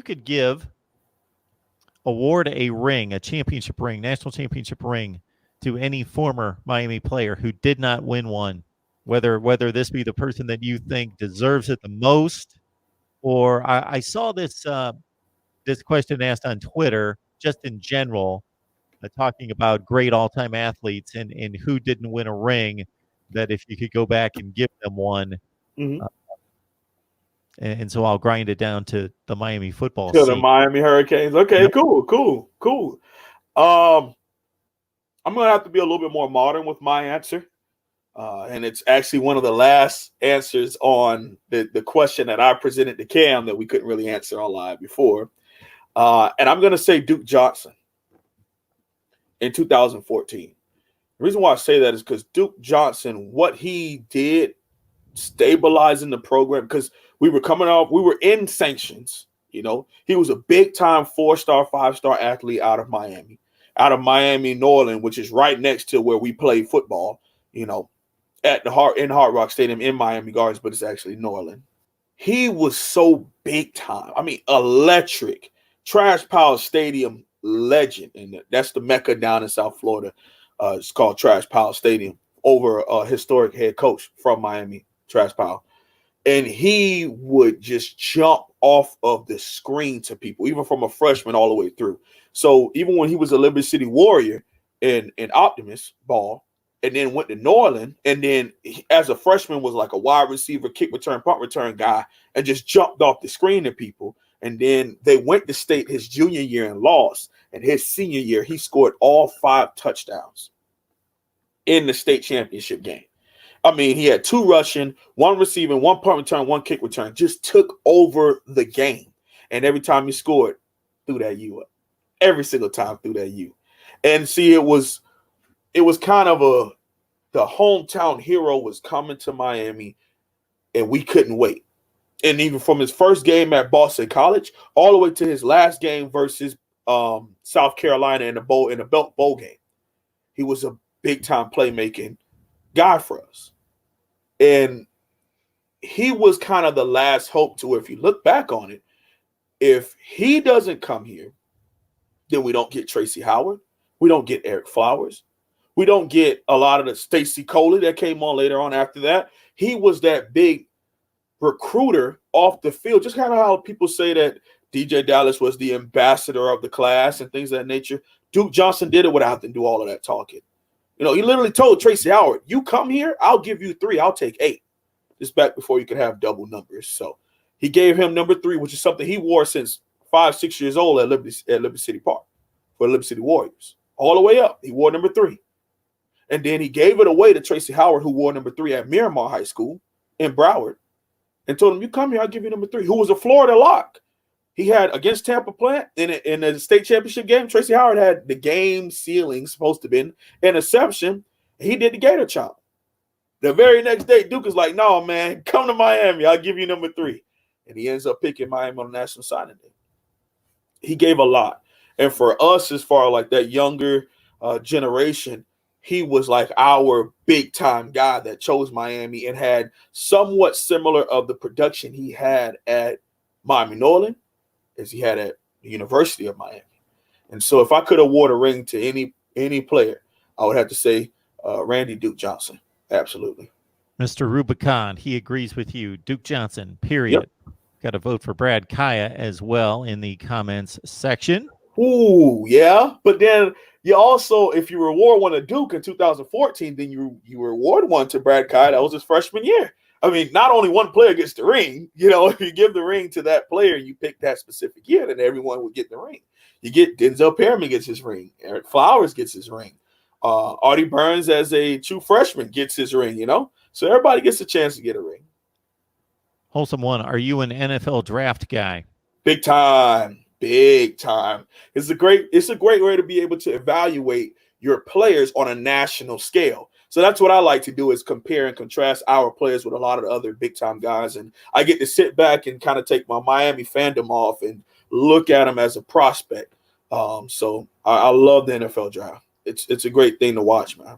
you could award a ring, a championship ring, national championship ring, to any former Miami player who did not win one, whether this be the person that you think deserves it the most, or I saw this this question asked on Twitter, just in general, talking about great all-time athletes and who didn't win a ring, that if you could go back and give them one. Mm-hmm. And so I'll grind it down to the Miami football To the scene. Miami Hurricanes. Okay, Yep. cool. I'm going to have to be a little bit more modern with my answer. And it's actually one of the last answers on the question that I presented to Cam that we couldn't really answer on live before. And I'm going to say Duke Johnson in 2014. The reason why I say that is because Duke Johnson, what he did stabilizing the program, because we were in sanctions. You know, he was a big time 4-star, 5-star athlete out of Miami, New Orleans, which is right next to where we play football, you know, in Hard Rock Stadium in Miami Gardens, but it's actually New Orleans. He was so big time. I mean, electric. Trash Pile Stadium legend. And that's the Mecca down in South Florida. It's called Trash Pile Stadium, over a historic head coach from Miami, Trash Pile. And he would just jump off of the screen to people, even from a freshman all the way through. So even when he was a Liberty City Warrior in Optimus ball, and then went to New Orleans, and then as a freshman was like a wide receiver, kick return, punt return guy, and just jumped off the screen to people. And then they went to state his junior year and lost. And his senior year, he scored all 5 touchdowns in the state championship game. I mean, he had 2 rushing, 1 receiving, 1 punt return, 1 kick return. Just took over the game. And every time he scored, threw that U up. Every single time threw that U. And see, it was kind of the hometown hero was coming to Miami, and we couldn't wait. And even from his first game at Boston College all the way to his last game versus South Carolina in the Belt Bowl game, he was a big time playmaking guy for us. And he was kind of the last hope to where, if you look back on it, if he doesn't come here, then we don't get Tracy Howard. We don't get Eric Flowers. We don't get a lot of the Stacey Coley that came on later on after that. He was that big recruiter off the field, just kind of how people say that DJ Dallas was the ambassador of the class and things of that nature. Duke Johnson did it without having to do all of that talking. You know, he literally told Tracy Howard, you come here, I'll give you 3, I'll take 8. This back before you could have double numbers. So he gave him number 3, which is something he wore since 5-6 years old at Liberty City Park for the Liberty City Warriors. All the way up, he wore number 3. And then he gave it away to Tracy Howard, who wore number 3 at Miramar High School in Broward, and told him, you come here, I'll give you number 3, who was a Florida lock. He had, against Tampa Plant in the state championship game, Tracy Howard had the game ceiling, supposed to be interception. He did the Gator chomp. The very next day, Duke is like, no, man, come to Miami. I'll give you number 3. And he ends up picking Miami on the National Signing Day. He gave a lot. And for us, as far like that younger generation, he was like our big-time guy that chose Miami and had somewhat similar of the production he had at Miami New Orleans as he had at the University of Miami. And so if I could award a ring to any player, I would have to say Randy Duke Johnson. Absolutely. Mr. Rubicon, he agrees with you. Duke Johnson, period. Yep. Got to vote for Brad Kaya as well in the comments section. Ooh, yeah. But then you also, if you reward one to Duke in 2014, then you reward one to Brad Kaya. That was his freshman year. I mean, not only one player gets the ring. You know, if you give the ring to that player, you pick that specific year, then everyone would get the ring. You get Denzel Perryman gets his ring. Eric Flowers gets his ring. Artie Burns, as a true freshman, gets his ring, you know? So everybody gets a chance to get a ring. Wholesome One, are you an NFL draft guy? Big time. Big time. It's a great way to be able to evaluate your players on a national scale. So that's what I like to do, is compare and contrast our players with a lot of the other big time guys. And I get to sit back and kind of take my Miami fandom off and look at them as a prospect. So I love the NFL draft. It's a great thing to watch, man.